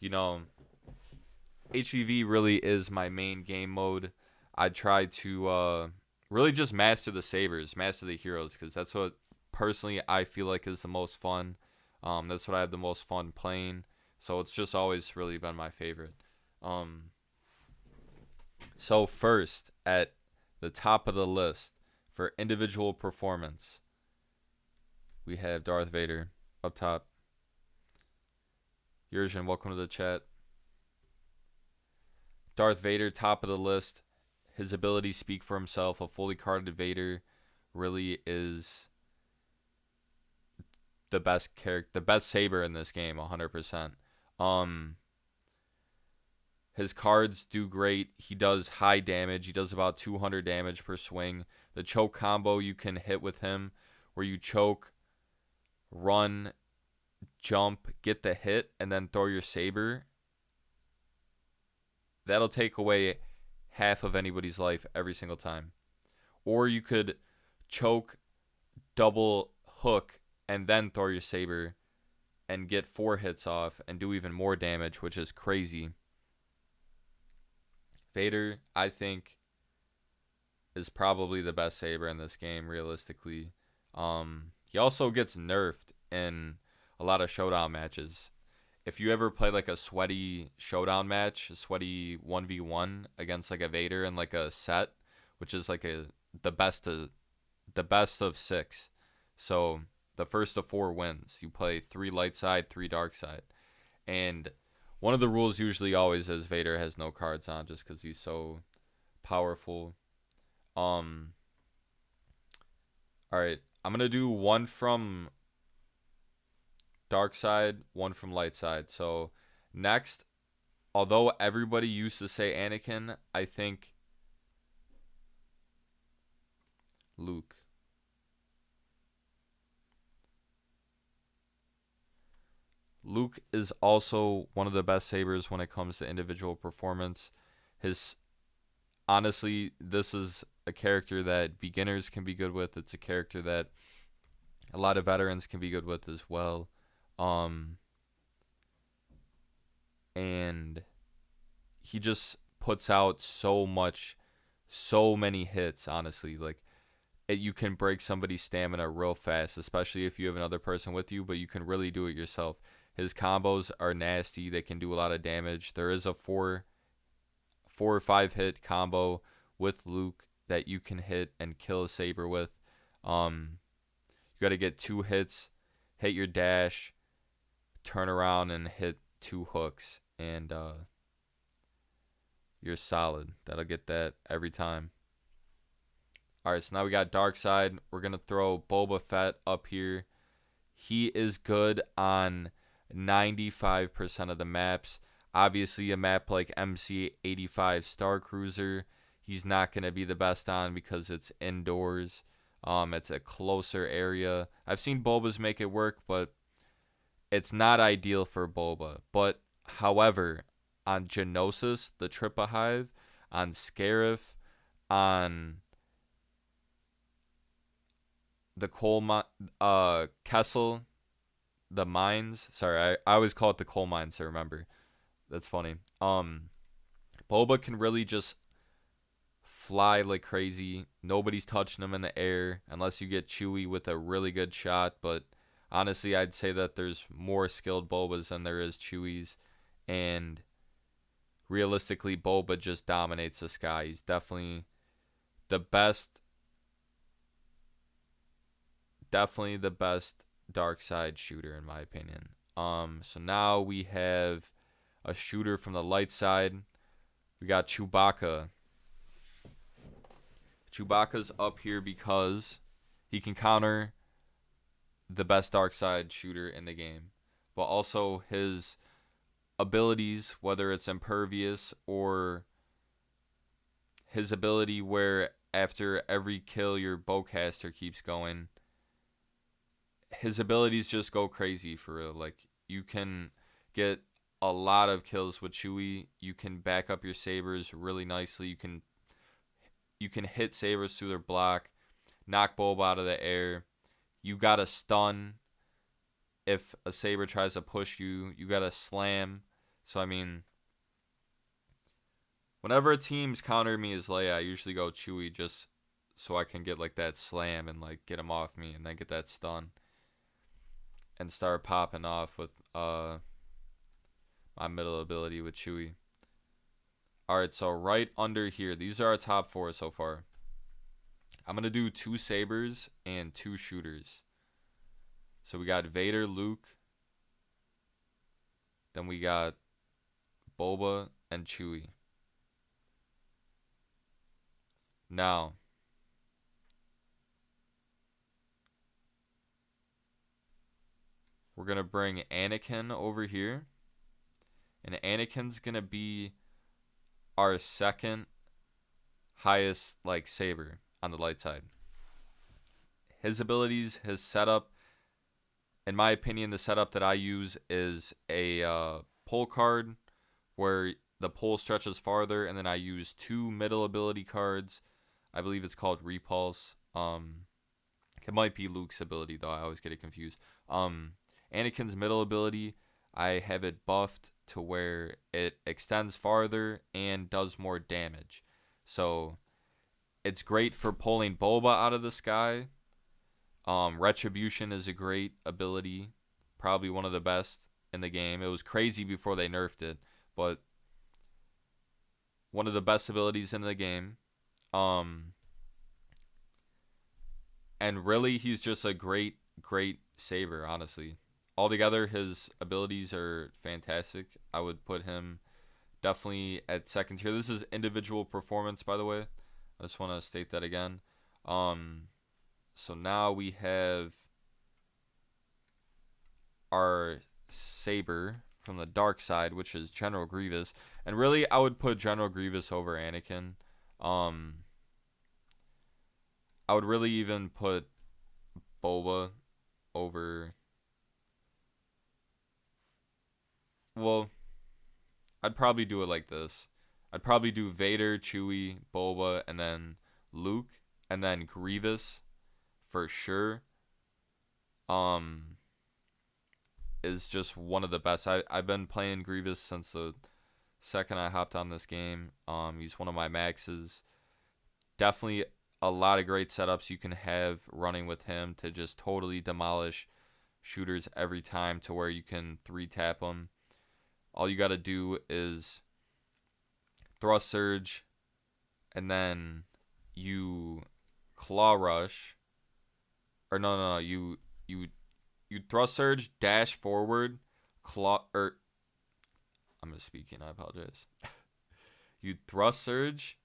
you know, HVV really is my main game mode. I try to really just master the sabers, master the heroes, because that's what personally I feel like is the most fun. That's what I have the most fun playing. So it's just always really been my favorite. Um, so first at the top of the list for individual performance, we have Darth Vader up top. Yurgen, welcome to the chat. Darth Vader, top of the list. His abilities speak for himself. A fully carded Vader really is the best character, the best saber in this game, 100%. Um, his cards do great. He does high damage. He does about 200 damage per swing. The choke combo you can hit with him, where you choke, run, jump, get the hit, and then throw your saber. That'll take away half of anybody's life every single time. Or you could choke, double hook, and then throw your saber and get 4 hits off and do even more damage, which is crazy. Vader, I think, is probably the best saber in this game, realistically. He also gets nerfed in a lot of showdown matches. If you ever play like a sweaty showdown match, a sweaty 1v1 against like a Vader in like a set, which is like the best of 6. So the first of 4 wins. You play 3 light side, 3 dark side. And one of the rules usually always is Vader has no cards on just because he's so powerful. All right, I'm gonna do one from dark side, one from light side. So next, although everybody used to say Anakin, I think Luke. Luke is also one of the best sabers when it comes to individual performance. His honestly, this is a character that beginners can be good with. It's a character that a lot of veterans can be good with as well. Um, and he just puts out so many hits, honestly. Like, you can break somebody's stamina real fast, especially if you have another person with you, but you can really do it yourself. His combos are nasty. They can do a lot of damage. There is a 4 or 5 hit combo with Luke that you can hit and kill a saber with. You got to get 2 hits, hit your dash, turn around and hit 2 hooks, and you're solid. That'll get that every time. All right, so now we got dark side. We're gonna throw Boba Fett up here. He is good on 95% of the maps. Obviously, a map like MC-85 Star Cruiser, he's not going to be the best on because it's indoors. It's a closer area. I've seen Bobas make it work, but it's not ideal for Boba. But, however, on Geonosis, the Trippa Hive, on Scarif, on the Kessel, the mines. Sorry, I always call it the coal mines to remember. That's funny. Boba can really just fly like crazy. Nobody's touching him in the air unless you get Chewie with a really good shot. But honestly, I'd say that there's more skilled Bobas than there is Chewies. And realistically, Boba just dominates the sky. He's definitely the best. Definitely the best dark side shooter in my opinion. So now we have a shooter from the light side. We got Chewbacca. Chewbacca's up here because he can counter the best dark side shooter in the game, but also his abilities, whether it's impervious or his ability where after every kill your bowcaster keeps going, his abilities just go crazy for real. Like, you can get a lot of kills with Chewie. You can back up your sabers really nicely. You can hit sabers through their block, knock Boba out of the air. You got to stun if a saber tries to push you. You got to slam. So, I mean, whenever a team's counter me as Leia, I usually go Chewie just so I can get like that slam and like get him off me and then get that stun and start popping off with my middle ability with Chewie. Alright, so right under here, these are our top 4 so far. I'm going to do 2 sabers and 2 shooters. So we got Vader, Luke. Then we got Boba and Chewie. Now, we're going to bring Anakin over here. And Anakin's going to be our second highest like saber on the light side. His abilities, his setup, in my opinion, the setup that I use is a pull card where the pull stretches farther, and then I use 2 middle ability cards. I believe it's called Repulse. It might be Luke's ability though. I always get it confused. Anakin's middle ability, I have it buffed to where it extends farther and does more damage. So it's great for pulling Boba out of the sky. Retribution is a great ability, probably one of the best in the game. It was crazy before they nerfed it, but one of the best abilities in the game. And really, he's just a great saber, honestly. Altogether, his abilities are fantastic. I would put him definitely at second tier. This is individual performance, by the way. I just want to state that again. So now we have our saber from the dark side, which is General Grievous. And really, I would put General Grievous over Anakin. I would really even put Boba over... Well, I'd probably do it like this. I'd probably do Vader, Chewie, Boba, and then Luke, and then Grievous for sure. Is just one of the best. I've been playing Grievous since the second I hopped on this game. He's one of my maxes. Definitely a lot of great setups you can have running with him to just totally demolish shooters every time to where you can 3-tap them. All you got to do is thrust surge, and then you claw rush. Or no, you thrust surge, dash forward, claw. I'm misspeaking. I apologize. You thrust surge.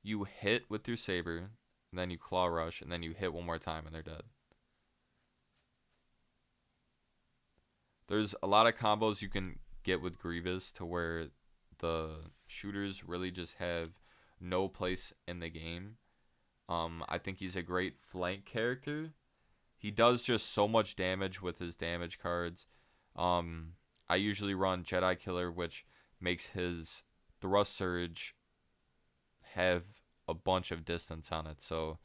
You hit with your saber, and then you claw rush, and then you hit one more time, and they're dead. There's a lot of combos you can get with Grievous to where the shooters really just have no place in the game. I think he's a great flank character. He does just so much damage with his damage cards. I usually run Jedi Killer, which makes his thrust surge have a bunch of distance on it. So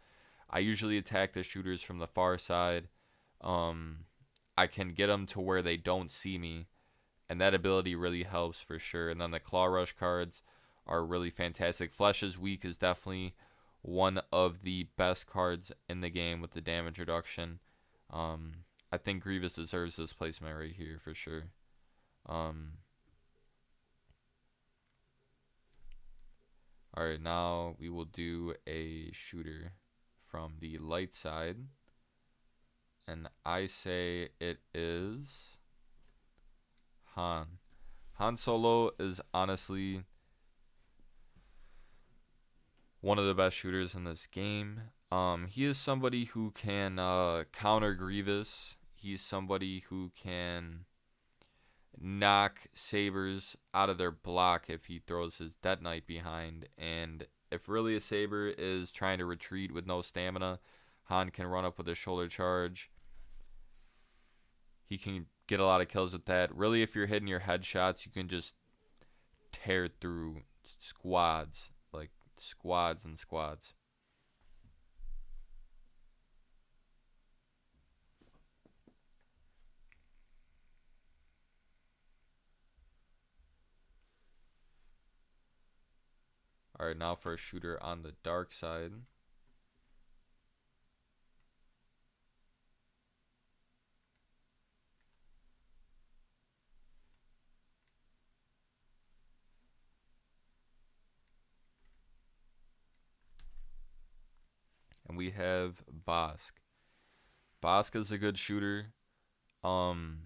I usually attack the shooters from the far side. I can get them to where they don't see me, and that ability really helps for sure. And then the Claw Rush cards are really fantastic. Flesh is Weak is definitely one of the best cards in the game with the damage reduction. I think Grievous deserves this placement right here for sure. Alright, now we will do a shooter from the light side. And I say it is Han. Han Solo is honestly one of the best shooters in this game. He is somebody who can counter Grievous. He's somebody who can knock sabers out of their block if he throws his Death Knight behind. And if really a saber is trying to retreat with no stamina, Han can run up with a shoulder charge. He can get a lot of kills with that. Really, if you're hitting your headshots, you can just tear through squads. Like, squads and squads. All right, now for a shooter on the dark side. And we have Bosk. Bosk is a good shooter. Um,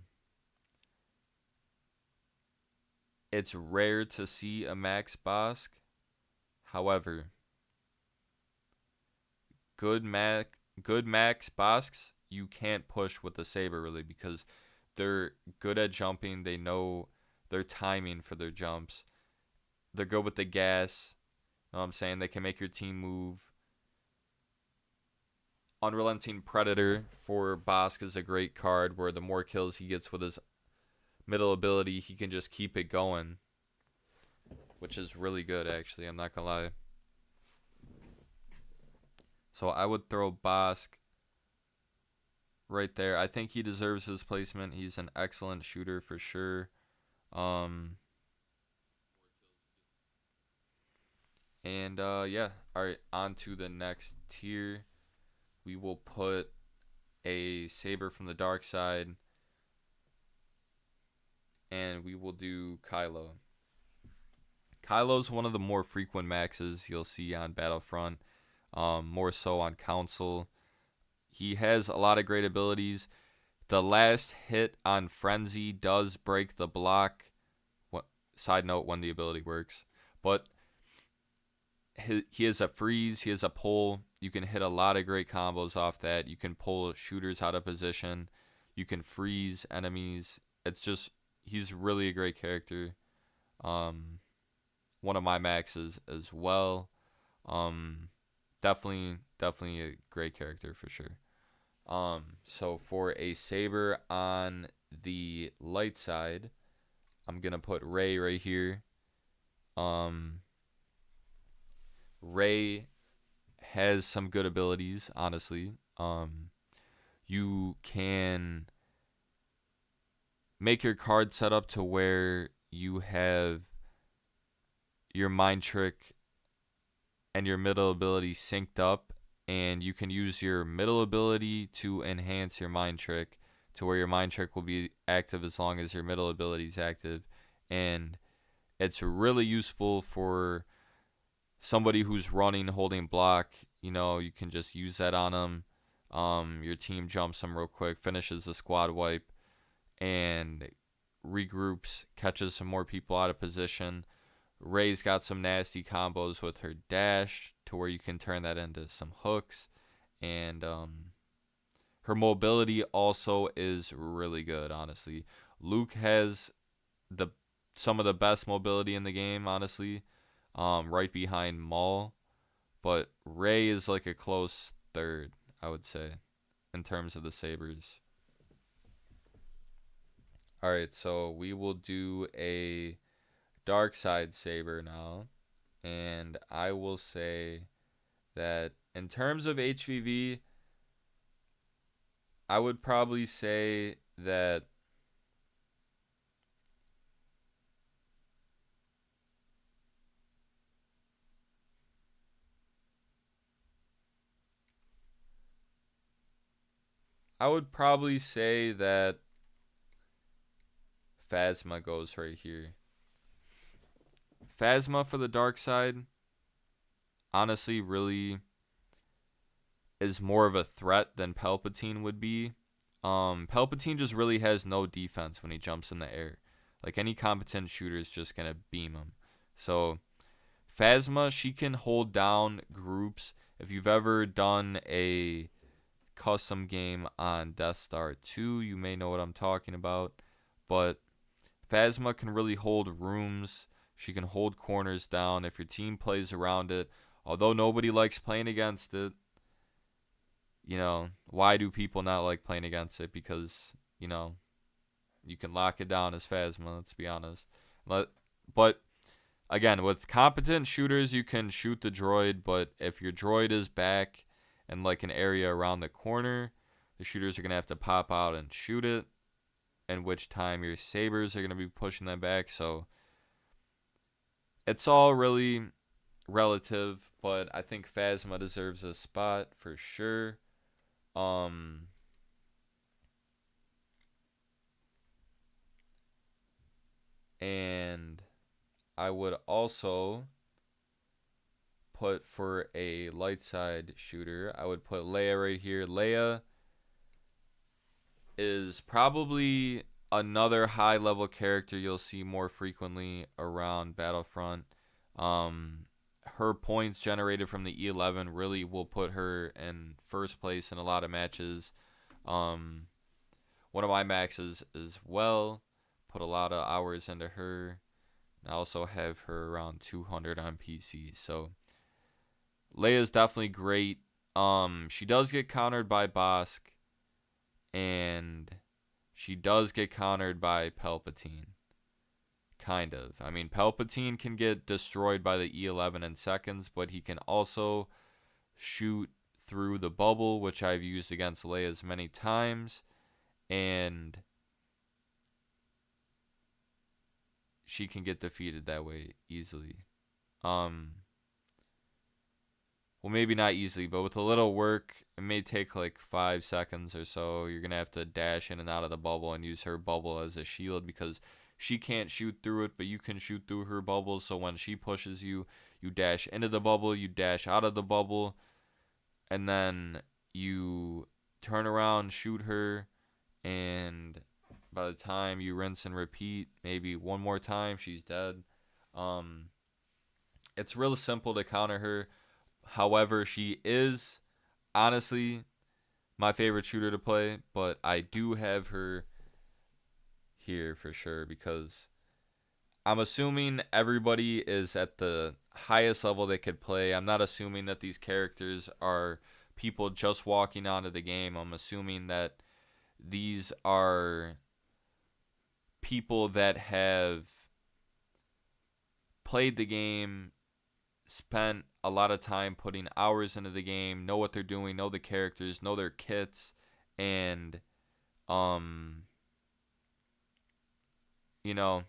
it's rare to see a max Bosk. However, good max Bosks you can't push with the saber really because they're good at jumping. They know their timing for their jumps. They're good with the gas. You know what I'm saying? They can make your team move. Unrelenting Predator for Bosk is a great card where the more kills he gets with his middle ability, he can just keep it going, which is really good actually. I'm not gonna lie. So I would throw Bosk right there. I think he deserves his placement. He's an excellent shooter for sure. Um, yeah. All right, on to the next tier. We will put a saber from the dark side, and we will do Kylo. Kylo's one of the more frequent maxes you'll see on Battlefront, more so on console. He has a lot of great abilities. The last hit on Frenzy does break the block. What side note when the ability works, but he has a freeze, he has a pull. You can hit a lot of great combos off that. You can pull shooters out of position. You can freeze enemies. It's just he's really a great character. Um, One of my maxes as well. Um, definitely a great character for sure. So for a saber on the light side, I'm gonna put Ray right here. Um, Ray has some good abilities, honestly. You can make your card set up to where you have your mind trick and your middle ability synced up, and you can use your middle ability to enhance your mind trick to where your mind trick will be active as long as your middle ability is active. And it's really useful for somebody who's running, holding block. You know, you can just use that on them. Your team jumps them real quick, finishes the squad wipe, and regroups, catches some more people out of position. Ray's got some nasty combos with her dash to where you can turn that into some hooks. And her mobility also is really good, honestly. Luke has the some of the best mobility in the game, honestly, right behind Maul. But Ray is like a close third, I would say, in terms of the sabers. All right, so we will do a dark side saber now. And I will say that in terms of HVV, I would probably say that Phasma goes right here. Phasma for the dark side, honestly, really is more of a threat than Palpatine would be. Palpatine just really has no defense when he jumps in the air. Like any competent shooter is just gonna beam him. So Phasma, she can hold down groups. If you've ever done a custom game on Death Star 2, you may know what I'm talking about. But Phasma can really hold rooms. She can hold corners down if your team plays around it. Although nobody likes playing against it, you know, why do people not like playing against it? Because, you know, you can lock it down as Phasma, let's be honest. But again, with competent shooters, you can shoot the droid, but if your droid is back in like an area around the corner, the shooters are going to have to pop out and shoot it, in which time your sabers are going to be pushing them back. So it's all really relative, but I think Phasma deserves a spot for sure. Um, and I would also put for a light side shooter, I would put Leia right here. Leia is probably another high level character you'll see more frequently around Battlefront. Um, Her points generated from the E11 really will put her in first place in a lot of matches. Um, One of my maxes as well. Put a lot of hours into her. I also have her around 200 on PC. So Leia's definitely great. She does get countered by Bosk, and she does get countered by Palpatine. Kind of. I mean, Palpatine can get destroyed by the E11 in seconds, but he can also shoot through the bubble, which I've used against Leia's many times, and she can get defeated that way easily. Well, maybe not easily, but with a little work, it may take like 5 seconds or so. You're going to have to dash in and out of the bubble and use her bubble as a shield because she can't shoot through it, but you can shoot through her bubble. So when she pushes you, you dash into the bubble, you dash out of the bubble, and then you turn around, shoot her, and by the time you rinse and repeat, maybe one more time, she's dead. Um, it's real simple to counter her. However, she is honestly my favorite shooter to play, but I do have her here for sure because I'm assuming everybody is at the highest level they could play. I'm not assuming that these characters are people just walking onto the game. I'm assuming that these are people that have played the game, spent a lot of time putting hours into the game, know what they're doing, know the characters, know their kits, and um you know,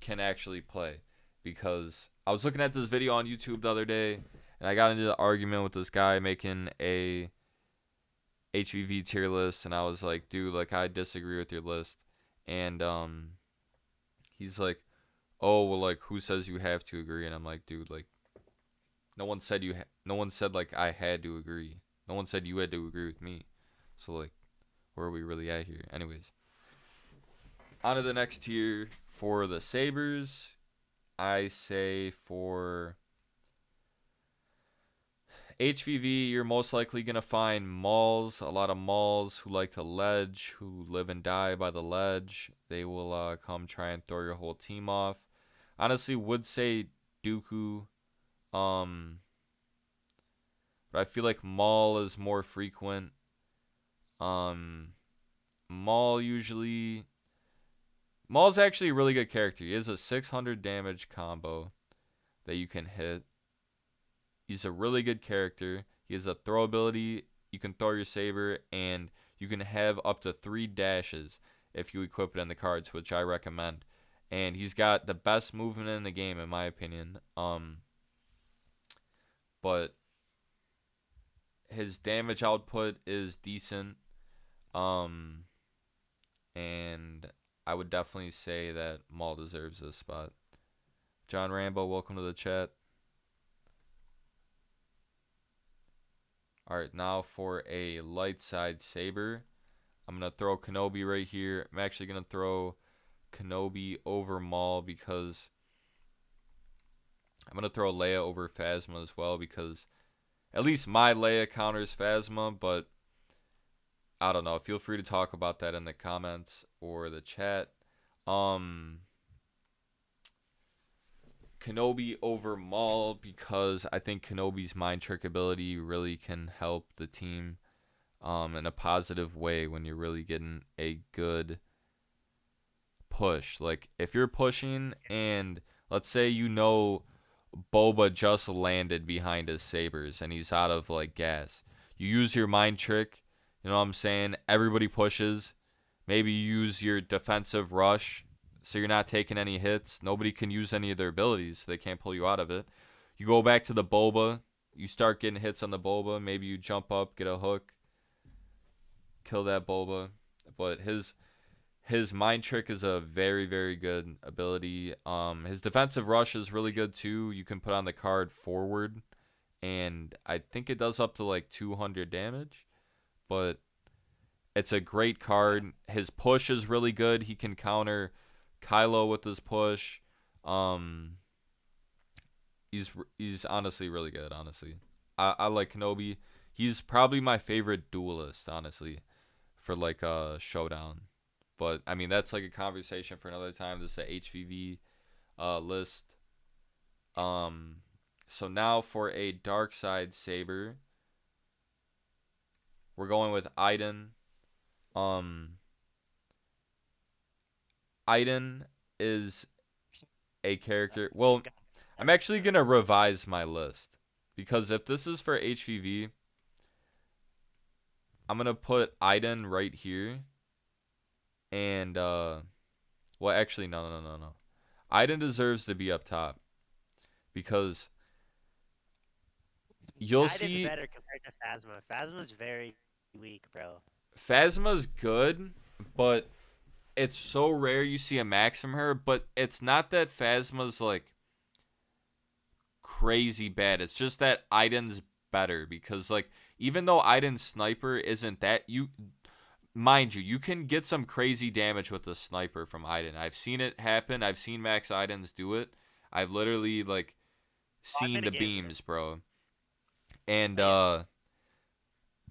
can actually play. Because I was looking at this video on YouTube the other day and I got into the argument with this guy making a HVV tier list, and I was like, dude, like I disagree with your list. And he's like, "Oh, well, like who says you have to agree?" And I'm like, "Dude, like no one said no one said like I had to agree. No one said you had to agree with me. So like where are we really at here?" Anyways, on to the next tier for the Sabers. I say for HVV, you're most likely going to find Mauls, a lot of Mauls who like to ledge, who live and die by the ledge. They will come try and throw your whole team off. Honestly, would say Dooku, um, but I feel like Maul is more frequent. Um, Maul usually... Maul's actually a really good character. He has a 600 damage combo that you can hit. He's a really good character. He has a throw ability. You can throw your saber, and you can have up to 3 dashes if you equip it in the cards, which I recommend. And he's got the best movement in the game, in my opinion. But his damage output is decent. Um, and I would definitely say that Maul deserves this spot. John Rambo, welcome to the chat. Alright, now for a light side saber. I'm going to throw Kenobi right here. I'm actually going to throw Kenobi over Maul because I'm going to throw Leia over Phasma as well because at least my Leia counters Phasma, but I don't know. Feel free to talk about that in the comments or the chat. Kenobi over Maul because I think Kenobi's mind trick ability really can help the team in a positive way when you're really getting a good push. Like if you're pushing and let's say you know Boba just landed behind his sabers and he's out of like gas. You use your mind trick, you know what I'm saying? Everybody pushes. Maybe you use your defensive rush so you're not taking any hits. Nobody can use any of their abilities, so they can't pull you out of it. You go back to the boba. You start getting hits on the boba. Maybe you jump up, get a hook, kill that boba. But his mind trick is a very, very good ability. His defensive rush is really good too. You can put on the card forward, and I think it does up to like 200 damage. But it's a great card. His push is really good. He can counter Kylo with his push. Um, he's honestly really good. Honestly, I like Kenobi. He's probably my favorite duelist. Honestly, for like a showdown. But I mean that's like a conversation for another time. This is the HVV list. Um, so now for a dark side saber, we're going with Iden. Um, Iden is a character. Well, I'm actually gonna revise my list because if this is for HVV, I'm gonna put Iden right here, and well, actually, no. Iden deserves to be up top because you'll Iden's see better compared to Phasma. Phasma's very weak, bro. Phasma's good, but it's so rare you see a max from her. But it's not that Phasma's like crazy bad. It's just that Iden's better because like even though Iden's sniper isn't that you mind you, you can get some crazy damage with the sniper from Iden. I've seen it happen. I've seen Max Idens do it. I've literally like Oh, I've seen been the against it. beams, bro. And Oh, yeah.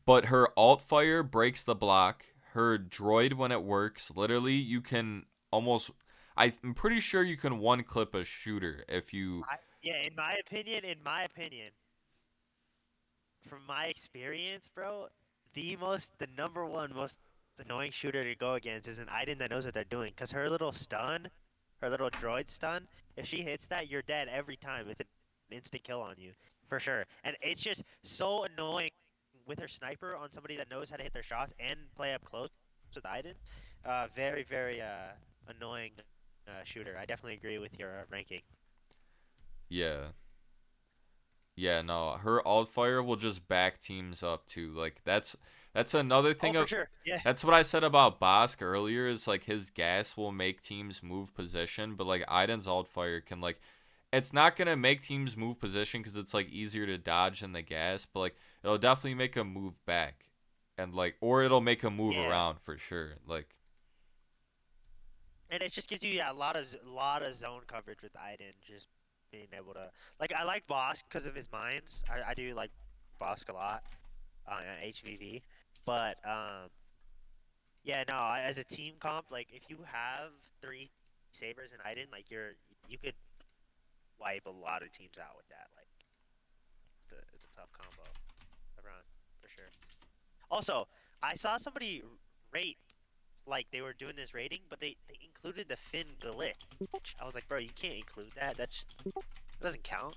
but her alt fire breaks the block. Her droid when it works, literally you can almost I'm pretty sure you can one clip a shooter if you Yeah, in my opinion, from my experience, bro, the number one most annoying shooter to go against is an Iden that knows what they're doing. Cause her little stun, her little droid stun, if she hits that, you're dead every time. It's an instant kill on you, for sure. And it's just so annoying with her sniper on somebody that knows how to hit their shots and play up close with Iden. Very, very annoying shooter. I definitely agree with your ranking. yeah. Yeah, no, her alt fire will just back teams up too. Like that's another Oh, thing for of sure. Yeah. that's what I said about Bosk earlier is like his gas will make teams move position, but like Iden's alt fire can like it's not gonna make teams move position because it's like easier to dodge than the gas, but like it'll definitely make them move back, and like or it'll make them move Yeah. around for sure. Like And it just gives you yeah, a lot of zone coverage with Iden, just being able to like I like Bosk because of his mines. I do like Bosk a lot on HVV, but yeah, no, as a team comp, like if you have three sabers and Iden, like you could wipe a lot of teams out with that. Like it's a tough combo to run for sure. Also, I saw somebody rate like they were doing this rating, but they included the Finn glitch. I was like, bro, you can't include that. That doesn't count.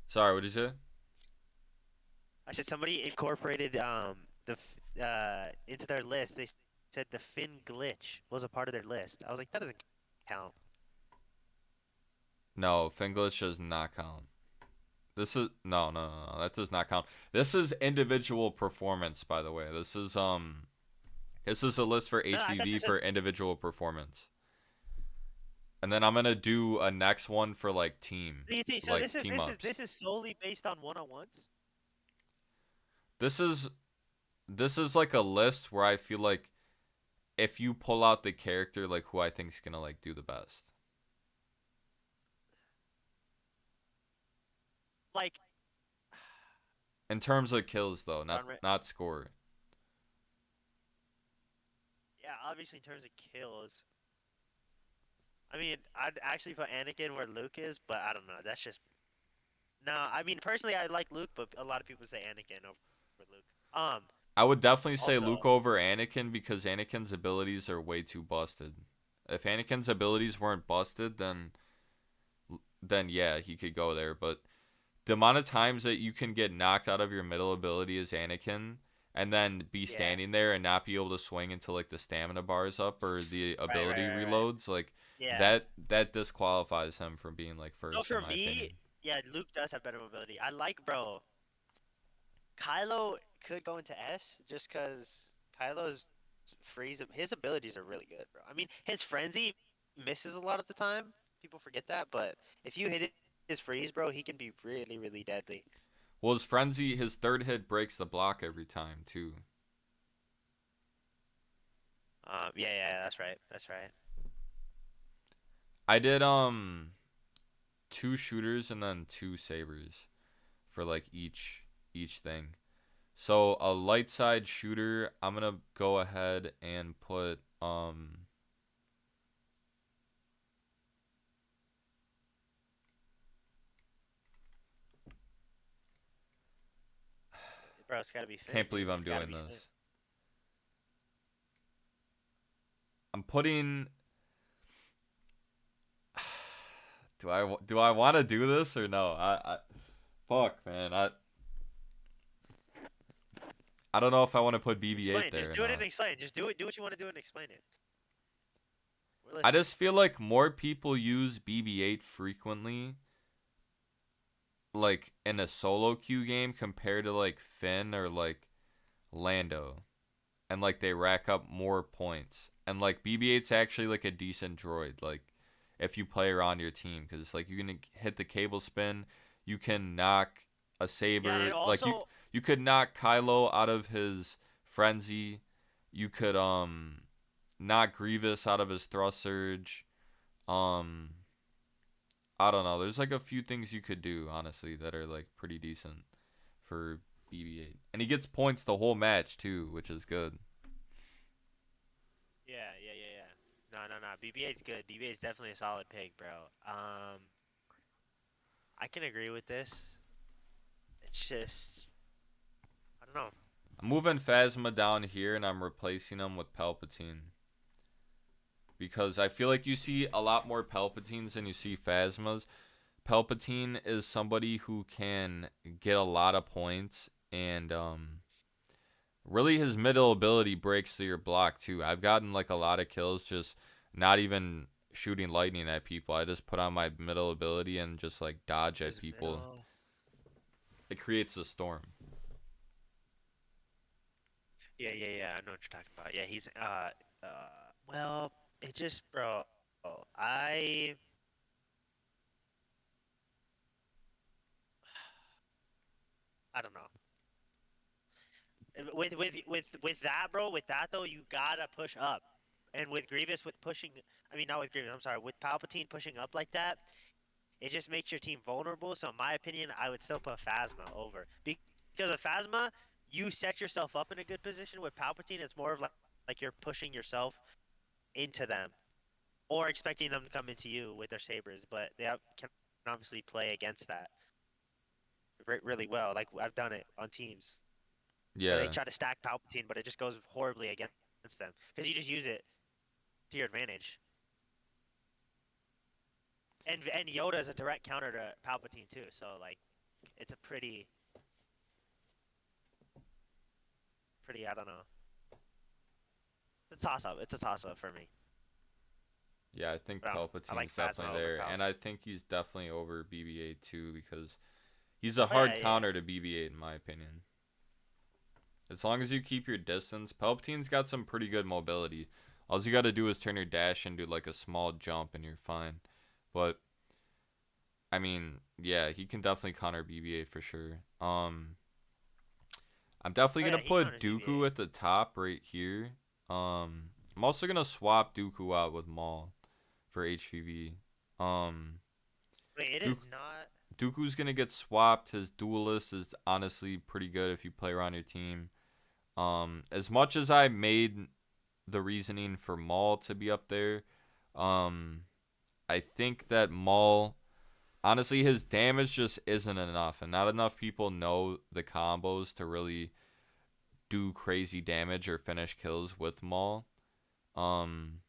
sorry, what did you say? I said somebody incorporated into their list. They said the Finn glitch was a part of their list. I was like, that doesn't count. No, Finglish does not count. This is no. That does not count. This is individual performance, by the way. This is a list for No, I thought HVV this for was. individual performance. And then I'm gonna do a next one for like team, Do you think so? like This is team this is ups. this is solely based on one-on-ones. This is this is like a list where I feel like if you pull out the character like who I think's gonna like do the best. Like, In terms of kills though, on, not score. yeah, obviously in terms of kills. I mean, I'd actually put Anakin where Luke is, but I don't know. That's just no. I mean, personally, I like Luke, but a lot of people say Anakin over Luke. I would definitely say Also, Luke over Anakin because Anakin's abilities are way too busted. If Anakin's abilities weren't busted, then yeah, he could go there, but the amount of times that you can get knocked out of your middle ability as Anakin and then be yeah, standing there and not be able to swing until like the stamina bar is up or the right, right, ability right, right. reloads, like Yeah. that disqualifies him from being like So first in for my me, opinion. yeah, Luke does have better mobility. I like, bro. Kylo could go into S just because Kylo's freeze, his abilities are really good, bro. I mean, his frenzy misses a lot of the time. People forget that, but if you hit his freeze, bro, he can be really, really deadly. Well, his frenzy, his third hit breaks the block every time too. Yeah, yeah, that's right. That's right. I did two shooters and then two sabers for like each thing. So a light side shooter, I'm gonna go ahead and put Bro, it's gotta be Finn, can't believe dude. I'm It's gotta doing be Finn. this. I'm putting do I want to do this or no? I fuck man. I don't know if I want to put BB-8 Explain. there Just or do it and not. explain. Just do it. Do what you want to do and explain it. We're I listening. just feel like more people use BB-8 frequently like in a solo queue game compared to like Finn or like Lando. And like they rack up more points. And like BB-8's actually like a decent droid like if you play around your team cuz like you can hit the cable spin, you can knock a Yeah, and saber like you also, you could knock Kylo out of his frenzy. You could knock Grievous out of his thrust surge. Um I don't know. There's like a few things you could do honestly that are like pretty decent for BB-8. And he gets points the whole match too, which is good. yeah, yeah, yeah, yeah. No, no, no. BB-8's good. BB-8's definitely a solid pick, bro. I can agree with this. It's just, I don't know. I'm moving Phasma down here and I'm replacing him with Palpatine. Because I feel like you see a lot more Palpatines than you see Phasmas. Palpatine is somebody who can get a lot of points and really his middle ability breaks through your block too. I've gotten like a lot of kills just not even shooting lightning at people. I just put on my middle ability and just like dodge at His people. middle. It creates a storm. Yeah, yeah, yeah. I know what you're talking about. Yeah, he's well, it just, bro. I I don't know. With that, bro. With that though, you gotta push up. And with Grievous, with pushing, I mean, not with Grievous. I'm sorry. With Palpatine pushing up like that, it just makes your team vulnerable. So in my opinion, I would still put Phasma over because of Phasma, you set yourself up in a good position. With Palpatine, it's more of like you're pushing yourself into them or expecting them to come into you with their sabers. But can obviously play against that really well. Like I've done it on teams where they Yeah. try to stack Palpatine, but it just goes horribly against them because you just use it to your advantage. And Yoda is a direct counter to Palpatine too. So like, it's a pretty I don't know. It's a toss up. It's a toss up for me. Yeah, I think But I like Palpatine's Phasma definitely over there. And I Palpatine. think he's definitely over BB-8 too because he's a Oh yeah, hard yeah, counter to BB-8 in my opinion. As long as you keep your distance, Palpatine's got some pretty good mobility. All you got to do is turn your dash into like a small jump and you're fine. But I mean, yeah, he can definitely counter BB-8 for sure. I'm definitely oh gonna yeah. He put counters Dooku BB-8. at the top right here. I'm also gonna swap Dooku out with Maul for HVV. Um, Wait, it is Dooku, not. Dooku's gonna get swapped. His duelist is honestly pretty good if you play around your team. As much as I made the reasoning for Maul to be up there, um, I think that Maul, honestly, his damage just isn't enough, and not enough people know the combos to really do crazy damage or finish kills with Maul. Um,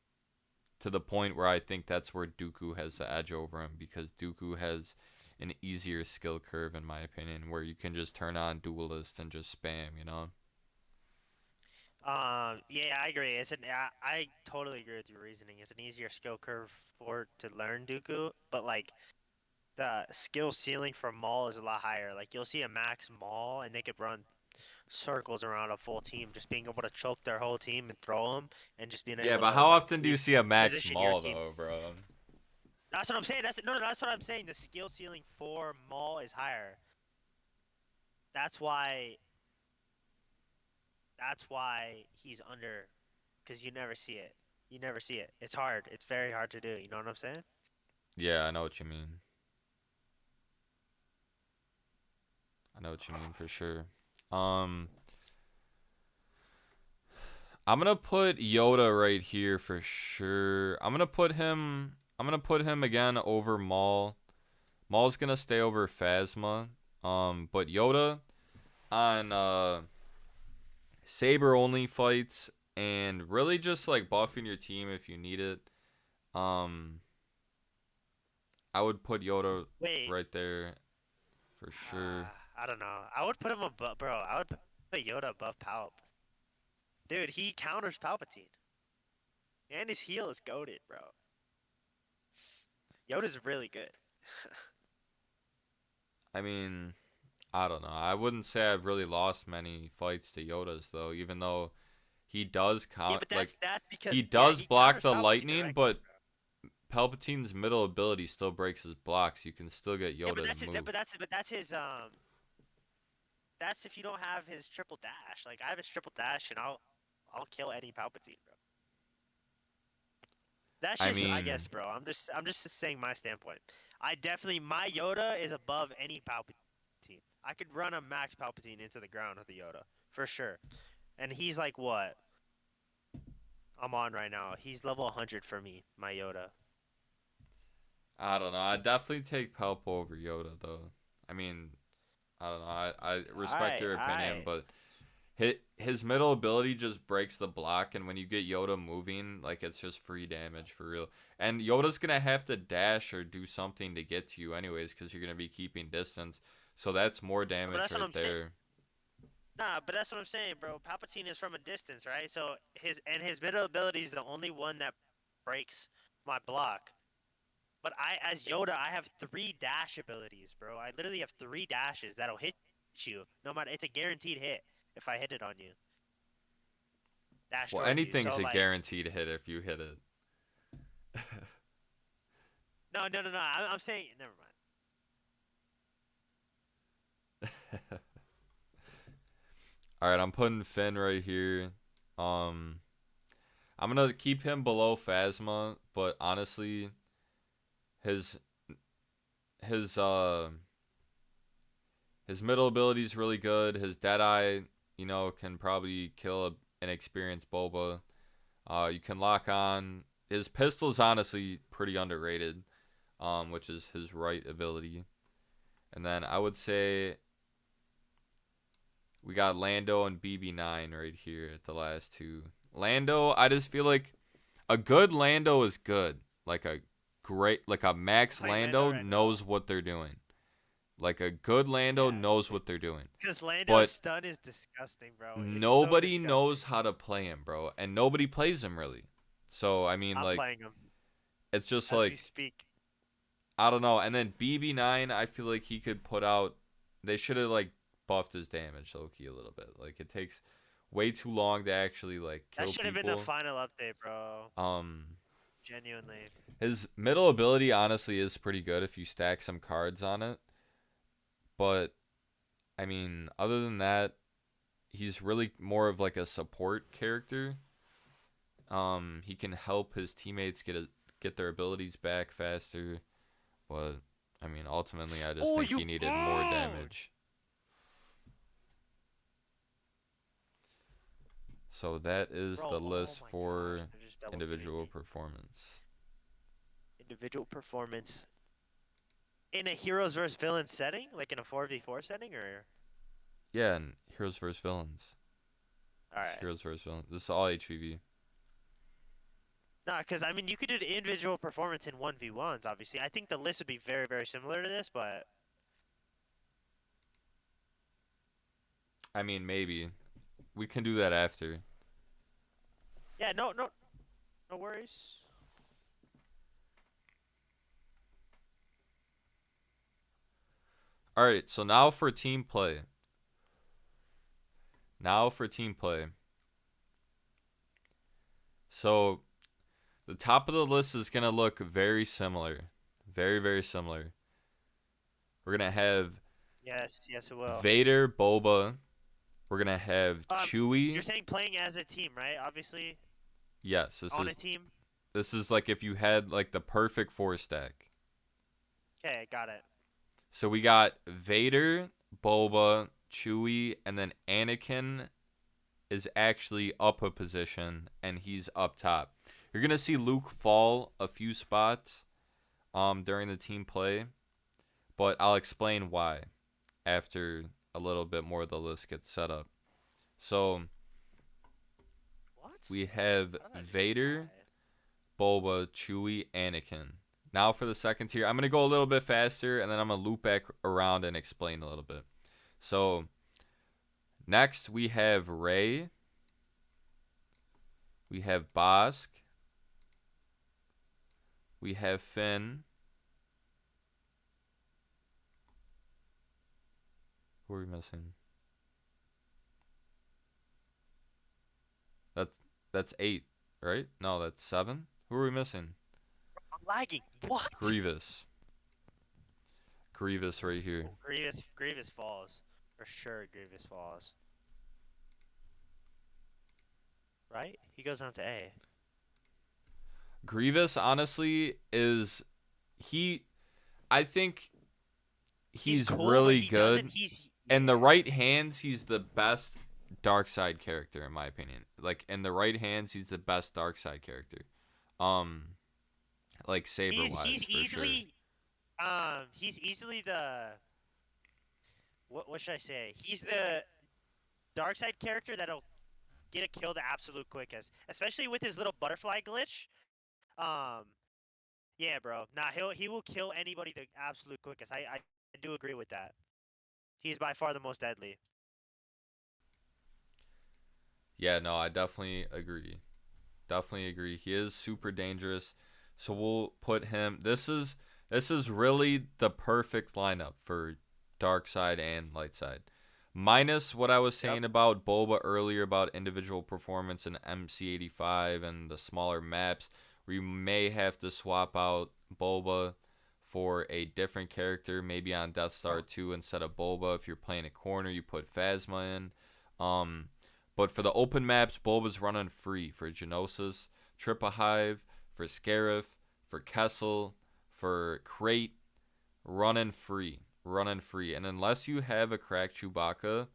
to the point where I think that's where Dooku has the edge over him because Dooku has an easier skill curve in my opinion, where you can just turn on Duelist and just spam, you know. Yeah, I agree. I totally agree with your reasoning. It's an easier skill curve for to learn Dooku, but like the skill ceiling for Maul is a lot higher. Like you'll see a max Maul, and they could run circles around a full team, just being able to choke their whole team and throw them, and just being Yeah, able but to how like often do you see a Max reposition your Maul team. though, bro? That's what I'm saying. That's no, no, that's what I'm saying. The skill ceiling for Maul is higher. That's why. That's why he's under, because you never see it. You never see it. It's hard. It's very hard to do. You know what I'm saying? Yeah, I know what you mean. I know what you mean for sure. Um, I'm gonna put Yoda right here for sure. I'm gonna put him. I'm gonna put him again over Maul. Maul's gonna stay over Phasma. But Yoda on saber only fights and really just like buffing your team if you need it. Um, I would put Yoda Wait, right there for sure. I don't know. I would put him above, bro. I would put Yoda above Palp. Dude, he counters Palpatine, and his heal is goaded, bro. Yoda's really good. I mean, I don't know. I wouldn't say I've really lost many fights to Yoda's though, even though he does Yeah, count but like that's he because yeah, does he block counters the Palpatine lightning, directly, but Palpatine's middle ability still breaks his blocks. You can still get yeah, but Yoda to that's it. move. That's his That's if you don't have his triple dash. Like I have his triple dash, and I'll kill any Palpatine, bro. That's I just, I mean, guess, bro. I'm just saying my standpoint. I definitely my Yoda is above any Palpatine. I could run a max Palpatine into the ground with a Yoda for sure. And he's like what I'm on right now. He's level 100 for me, my Yoda. I don't know. I definitely take Palp over Yoda though. I mean, I don't know. I respect Alright, your opinion, alright. but his middle ability just breaks the block, and when you get Yoda moving, like it's just free damage for real. And Yoda's gonna have to dash or do something to get to you anyways, because you're gonna be keeping distance. So that's more No, but damage that's what right I'm saying. there. Nah, but that's what I'm saying, bro. Palpatine is from a distance, right? So his middle ability is the only one that breaks my block. But as Yoda, I have three dash abilities, bro. I literally have three dashes that'll hit you. No matter, it's a guaranteed hit if I hit it on you. Dash Well, towards you. anything's So a like, guaranteed hit if you hit it. no, no, no, no. I'm saying, never mind. All right, I'm putting Finn right here. Um, I'm gonna keep him below Phasma, but honestly, his his uh his middle ability is really good. His Deadeye, can probably kill an experienced Boba. You can lock on. His pistol is honestly pretty underrated, which is his right ability. And then I would say we got Lando and BB9 right here at the last two. Lando, I just feel like a good Lando is good. Like a I'm Max playing Lando Lando right now. knows what they're doing. Like a good Lando Yeah, knows what they're doing. because Lando's But stun is disgusting, bro. It's so nobody disgusting. knows how to play him, bro, and nobody plays him really. So I mean, I'm like, playing him it's just as we like speak. I don't know. And then BB9, I feel like he could put out. They should have like buffed his damage low key a little bit. Like it takes way too long to actually like That kill should have been the people. final update, bro. Um, Genuinely. his middle ability honestly is pretty good if you stack some cards on it. But I mean, other than that, he's really more of like a support character. He can help his teammates get their abilities back faster, but I mean, ultimately, I just Oh, think you. he needed more Oh! damage. So that is the Bro, oh list my gosh. for They're just double teaming individual me. performance. Individual performance. In a heroes versus villains setting? Like in a 4v4 setting? Or. Yeah, and heroes versus villains. This is Alright. heroes versus villains. This is all HVV. Nah, because I mean, you could do the individual performance in 1v1s, obviously. I think the list would be very, very similar to this, but. I mean, maybe we can do that after. Yeah, no worries. All right, so now for team play. Now for team play. So the top of the list is going to look very similar. Very, very similar. We're going to have Yes, yes, it will. Vader, Boba. We're going to have You're Chewie. saying playing as a team, right? Obviously, Yes, on a team. this is like if you had like the perfect four stack. Okay, got it. So we got Vader, Boba, Chewie, and then Anakin is actually up a position and he's up top. You're gonna see Luke fall a few spots during the team play, but I'll explain why after a little bit more of the list gets set up. So What? we have How did I do that? Vader, Why? Boba, Chewie, Anakin. Now for the second tier, I'm gonna go a little bit faster and then I'm gonna loop back around and explain a little bit. So next we have Rey, we have Bosk, we have Finn. Who are we missing? That's that's 8, right? No, that's 7. Who are we missing? I'm lagging. What? Grievous. Grievous right here. Oh, Grievous falls. For sure, Grievous falls. Right? He goes down to A. Grievous honestly is he I think He's he's cool, but really he doesn't. good. He's In the yeah. right hands, he's the best dark side character in my opinion. Like in the right hands, he's the best dark side character. Um like saber wise He's for sure. easily the what should I say? He's the dark side character that'll get a kill the absolute quickest, especially with his little butterfly glitch. Um, yeah, bro. Nah, he will kill anybody the absolute quickest. I do agree with that. He's by far the most deadly. Yeah, no, I definitely agree. Definitely agree. He is super dangerous. So we'll put him. This is really the perfect lineup for dark side and light side. Minus what I was Yep. saying about Boba earlier about individual performance in MC85 and the smaller maps. We may have to swap out Boba for a different character, maybe on Death Star 2 instead of Boba. If you're playing a corner, you put Phasma in. Um, but for the open maps, Bulba's running free for Genosis, Hive, for Scarif, for Kessel, for Crate, running free. Running free. And unless you have a cracked Chewbacca,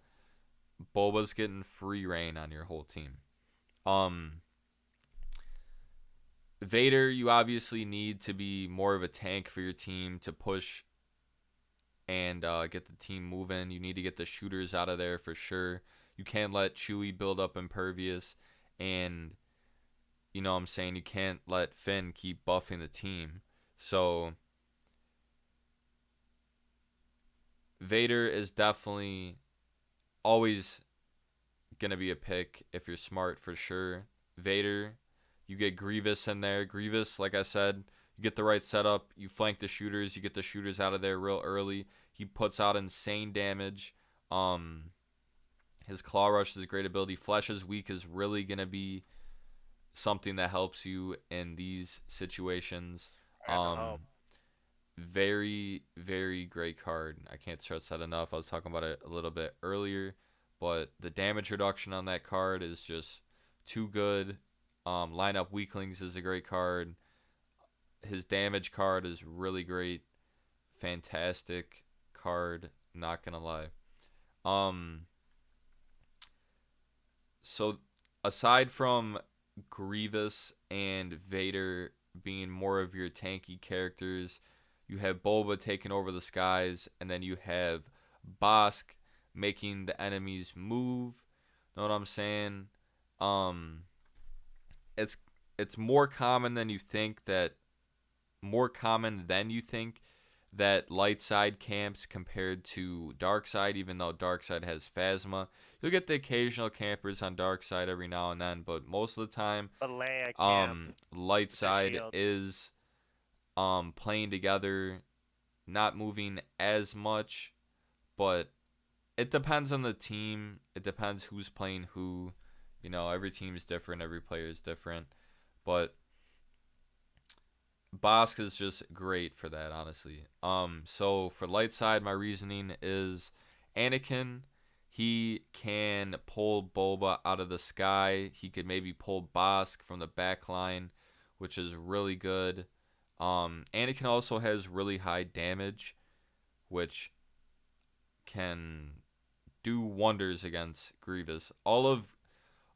Bulba's getting free reign on your whole team. Um Vader, you obviously need to be more of a tank for your team to push and get the team moving. You need to get the shooters out of there for sure. You can't let Chewie build up impervious, and you know what I'm saying, you can't let Finn keep buffing the team. So Vader is definitely always gonna be a pick if you're smart for sure. Vader, you get Grievous in there. Grievous, like I said, you get the right setup, you flank the shooters, you get the shooters out of there real early. He puts out insane damage. Um, his claw rush is a great ability. Flesh's weak is really gonna be something that helps you in these situations. I got no hope. Um, very, very great card. I can't stress that enough. I was talking about it a little bit earlier, but the damage reduction on that card is just too good. Lineup Weaklings is a great card. His damage card is really great. Fantastic card. Not gonna lie. Um, so aside from Grievous and Vader being more of your tanky characters, you have Boba taking over the skies, and then you have Bosk making the enemies move. Know what I'm saying? Um, it's it's more common than you think that light side camps compared to dark side, even though dark side has phasma. You'll get the occasional campers on dark side every now and then, but most of the time, But Leia camp light with the side shield. is playing together, not moving as much, but it depends on the team. It depends who's playing who. You know, every team is different, every player is different, but Bosk is just great for that, honestly. So for light side, my reasoning is Anakin. He can pull Boba out of the sky. He could maybe pull Bosk from the back line, which is really good. Anakin also has really high damage, which can do wonders against Grievous. All of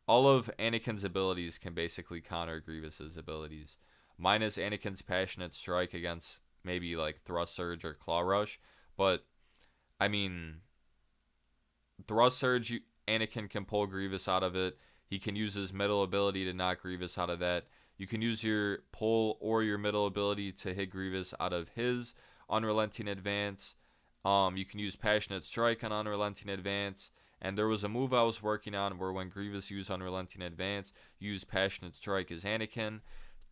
Anakin's abilities can basically counter Grievous's abilities. Minus Anakin's passionate strike against maybe like thrust surge or claw rush, but I mean thrust surge, Anakin can pull Grievous out of it. He can use his middle ability to knock Grievous out of that. You can use your pull or your middle ability to hit Grievous out of his unrelenting advance. You can use passionate strike on unrelenting advance. And there was a move I was working on where when Grievous used unrelenting advance, you use passionate strike as Anakin,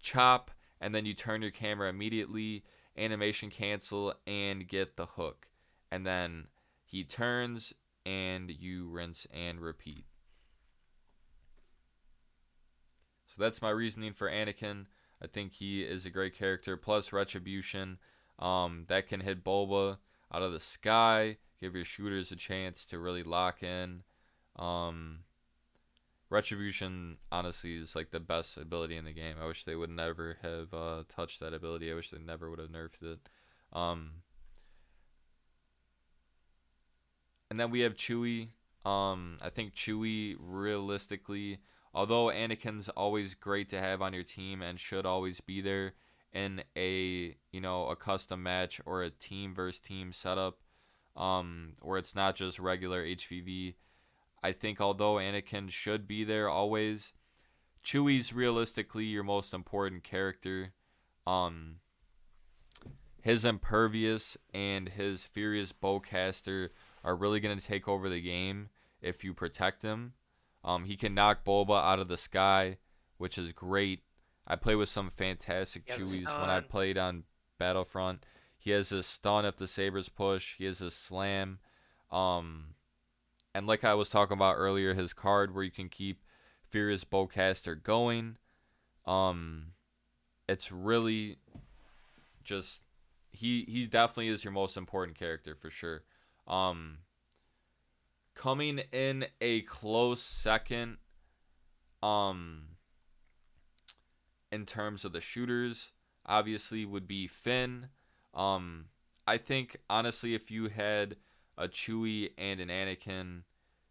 chop, and then you turn your camera immediately, animation cancel, and get the hook. And then he turns, and you rinse and repeat. So that's my reasoning for Anakin. I think he is a great character. Plus Retribution, that can hit Boba out of the sky, give your shooters a chance to really lock in. Um, Retribution, honestly, is like the best ability in the game. I wish they would never have touched that ability. I wish they never would have nerfed it. Um, And then we have Chewie. I think Chewie, realistically, although Anakin's always great to have on your team and should always be there in a custom match or a team versus team setup, where it's not just regular HVV. I think although Anakin should be there always, Chewie's realistically your most important character. Um, his Impervious and his Furious Bowcaster are really going to take over the game if you protect him. He can knock Boba out of the sky, which is great. I play with some fantastic He has a Chewies when I stun. played on Battlefront. He has his stun if the sabers push. He has his slam. Um, and like I was talking about earlier, his card where you can keep Furious Bowcaster going. Um, it's really just he definitely is your most important character for sure. Um, coming in a close second, um, in terms of the shooters, obviously would be Finn. Um, I think honestly, if you had a Chewie and an Anakin,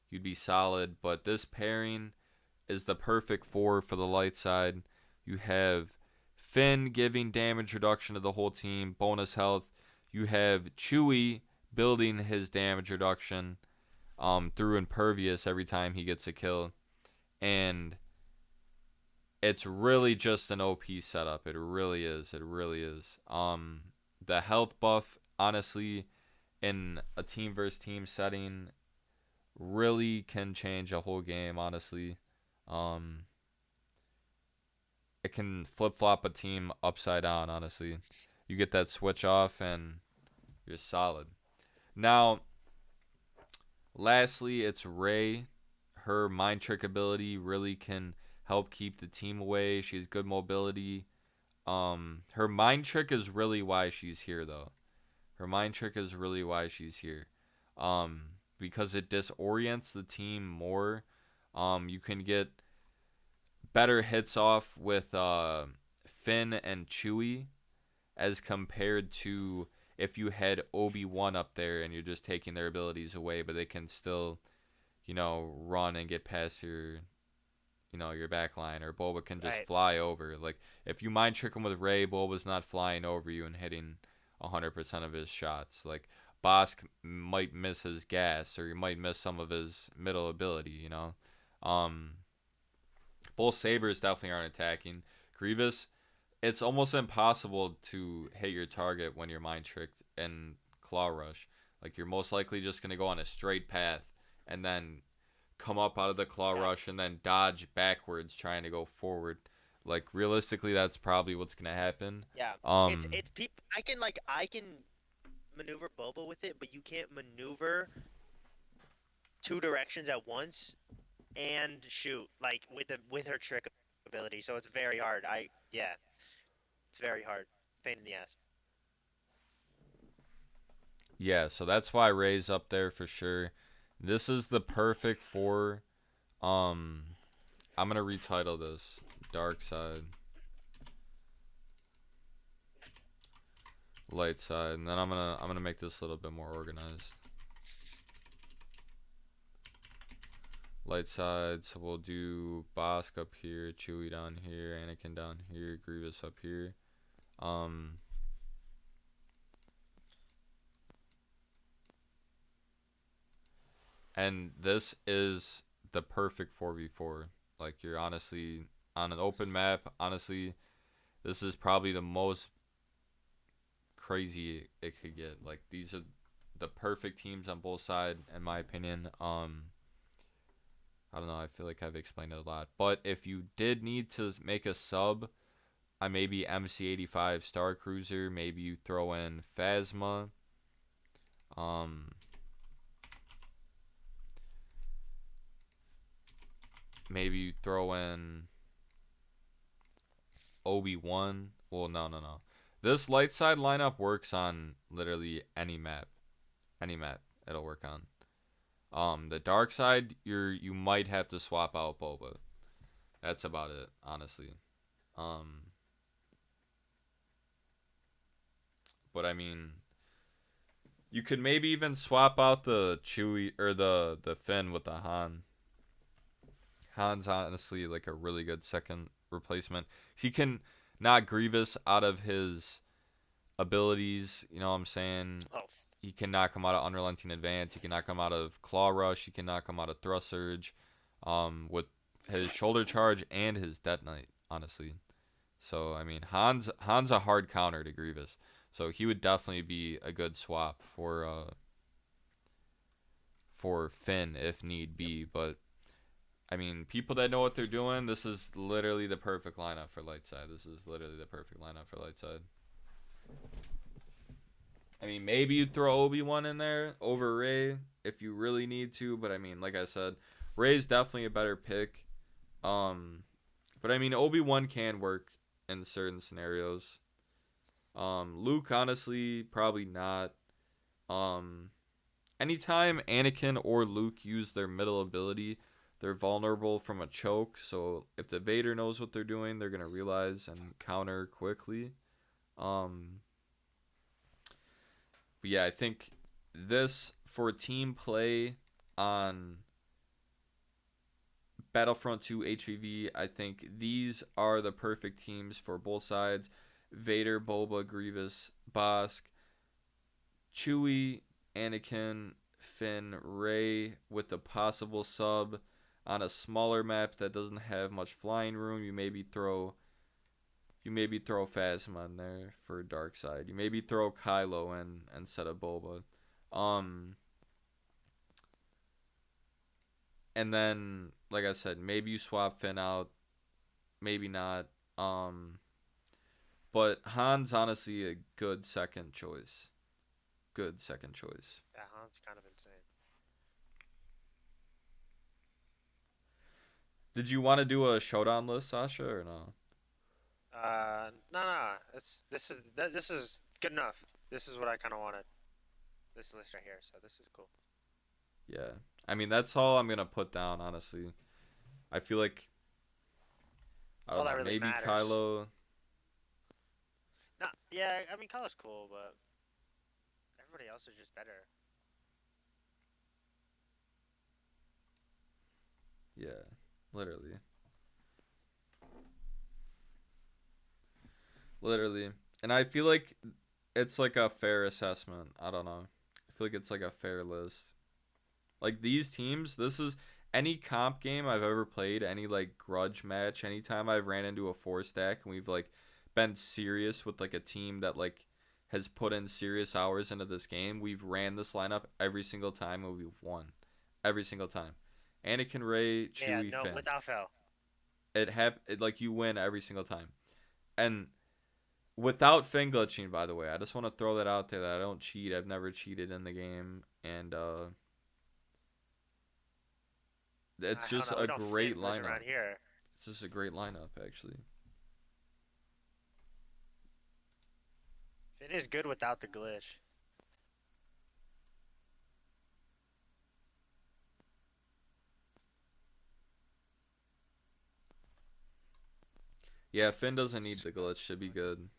you'd be solid. But this pairing is the perfect four for the light side. You have Finn giving damage reduction to the whole team, bonus health. You have Chewie building his damage reduction through Impervious every time he gets a kill. And it's really just an OP setup. It really is. It really is. The health buff, honestly, in a team versus team setting, really can change a whole game, honestly. Um, it can flip flop a team upside down, honestly. You get that switch off and you're solid. Now, lastly, it's Rey. Her mind trick ability really can help keep the team away. She has good mobility. Her mind trick is really why she's here, though. Her mind trick is really why she's here. Because it disorients the team more. You can get better hits off with Finn and Chewie as compared to if you had Obi-Wan up there and you're just taking their abilities away, but they can still, run and get past your back line, or Boba can just Right. fly over. Like, if you mind trick him with Rey, Boba's not flying over you and hitting 100% of his shots. Like, Bosk might miss his gas, or he might miss some of his middle ability. Um, both sabers definitely aren't attacking. Grievous, it's almost impossible to hit your target when you're mind tricked and claw rush. Like you're most likely just gonna go on a straight path and then come up out of the claw Yeah, rush and then dodge backwards trying to go forward. Like realistically, that's probably what's gonna happen. yeah. Um, It's people. I can maneuver Boba with it, but you can't maneuver two directions at once and shoot like with her trick ability. So it's very hard. Yeah, it's very hard. Pain in the ass. yeah, so that's why Ray's up there for sure. This is the perfect for. Um, I'm gonna retitle this Dark Side, Light Side, and then I'm gonna make this a little bit more organized. Light Side, so we'll do Bosk up here, Chewie down here, Anakin down here, Grievous up here. Um, and this is the perfect 4v4. Like you're honestly on an open map. Honestly, this is probably the most crazy it could get. Like these are the perfect teams on both sides, in my opinion. I don't know. I feel like I've explained it a lot. But if you did need to make a sub on maybe MC85 Star Cruiser, maybe you throw in Phasma. Um, maybe you throw in Obi-Wan. Well, no, no, no. This light side lineup works on literally any map. Any map it'll work on. The dark side, you might have to swap out Boba. That's about it, honestly. Um, but I mean, you could maybe even swap out the Chewie or the Finn with the Han. Han's honestly like a really good second replacement. He can knock Grievous out of his abilities. You know what I'm saying? Oh, He can knock him out of Unrelenting Advance. He can knock him out of Claw Rush. He can knock him out of Thrust Surge, with his Shoulder Charge and his Death Knight. Honestly, so I mean Han's a hard counter to Grievous. So he would definitely be a good swap for Finn if need yep. be. But I mean, people that know what they're doing, this is literally the perfect lineup for light side. This is literally the perfect lineup for light side. I mean, maybe you throw Obi-Wan in there over Rey if you really need to, but I mean, like I said, Rey's definitely a better pick. Um, but I mean, Obi-Wan can work in certain scenarios. Luke, honestly, probably not. Um, anytime Anakin or Luke use their middle ability, they're vulnerable from a choke. So if the Vader knows what they're doing, they're gonna realize and counter quickly. Um, but yeah, I think this for team play on Battlefront 2 HVV, I think these are the perfect teams for both sides. Vader, Boba, Grievous, Bosk, Chewie, Anakin, Finn, Rey with the possible sub on a smaller map that doesn't have much flying room. You maybe throw Phasma in there for Dark Side. You maybe throw Kylo in instead of Boba. Um and then like I said, maybe you swap Finn out, maybe not. But Han's honestly a good second choice. Good second choice. Yeah, Han's kind of insane. Did you want to do a showdown list, Sasha, or no? No, no. This is good enough. This is what I kind of wanted. This list right here. So this is cool. Yeah. I mean, that's all I'm going to put down, honestly. I feel like, I It's don't all that know, really maybe matters. Kylo. No, yeah. I mean, color's cool, but everybody else is just better. Yeah, literally. Literally. And I feel like it's like a fair assessment. I don't know. I feel like it's like a fair list. Like these teams, this is any comp game I've ever played, any like grudge match, anytime I've ran into a four stack and we've like been serious with like a team that like has put in serious hours into this game. We've ran this lineup every single time and we've won. Every single time. Anakin, Ray, Yeah, Chewie, no, Finn. without fail. Like you win every single time. And without Finn glitching, by the way. I just want to throw that out there that I don't cheat. I've never cheated in the game. And it's Hell just no, a we don't Finn great glitch lineup. around here. It's just a great lineup, actually. Finn is good without the glitch. Yeah, Finn doesn't need the glitch to be good.